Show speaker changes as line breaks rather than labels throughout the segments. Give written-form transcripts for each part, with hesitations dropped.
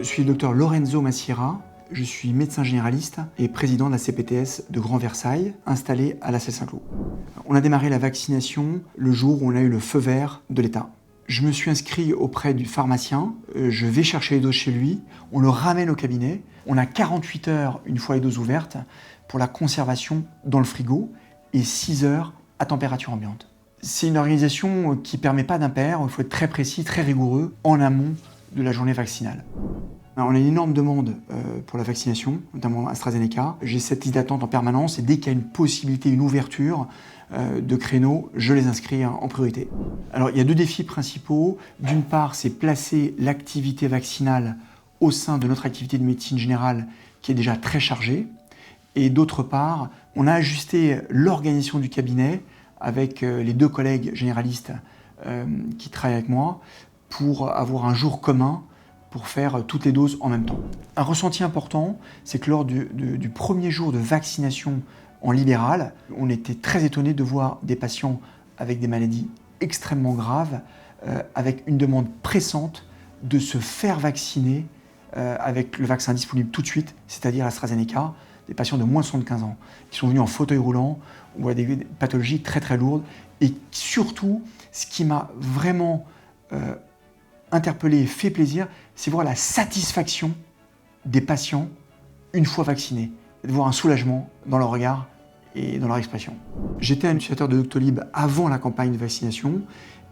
suis le docteur Lorenzo Massira, je suis médecin généraliste et président de la CPTS de Grand Versailles, installé à la Celle Saint-Cloud. On a démarré la vaccination le jour où on a eu le feu vert de l'État. Je me suis inscrit auprès du pharmacien, je vais chercher les doses chez lui, on le ramène au cabinet, on a 48 heures une fois les doses ouvertes pour la conservation dans le frigo et 6 heures à température ambiante. C'est une organisation qui ne permet pas d'impair, il faut être très précis, très rigoureux en amont de la journée vaccinale. Alors, on a une énorme demande pour la vaccination, notamment AstraZeneca. J'ai cette liste d'attente en permanence et dès qu'il y a une possibilité, une ouverture de créneaux, je les inscris en priorité. Alors il y a deux défis principaux. D'une part, c'est placer l'activité vaccinale au sein de notre activité de médecine générale qui est déjà très chargée. Et d'autre part, on a ajusté l'organisation du cabinet avec les deux collègues généralistes qui travaillent avec moi pour avoir un jour commun pour faire toutes les doses en même temps. Un ressenti important, c'est que lors du premier jour de vaccination en libéral, on était très étonnés de voir des patients avec des maladies extrêmement graves, avec une demande pressante de se faire vacciner avec le vaccin disponible tout de suite, c'est-à-dire AstraZeneca, des patients de moins de 75 ans, qui sont venus en fauteuil roulant, on voit des pathologies très très lourdes, et surtout, ce qui m'a vraiment interpellé et fait plaisir, c'est voir la satisfaction des patients une fois vaccinés, de voir un soulagement dans leur regard et dans leur expression. J'étais un utilisateur de Doctolib avant la campagne de vaccination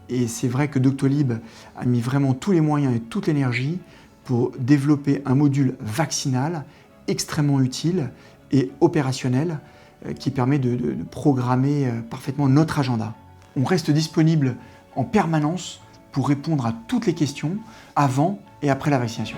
et c'est vrai que Doctolib a mis vraiment tous les moyens et toute l'énergie pour développer un module vaccinal extrêmement utile et opérationnel qui permet de programmer parfaitement notre agenda. On reste disponible en permanence pour répondre à toutes les questions avant et après la vaccination.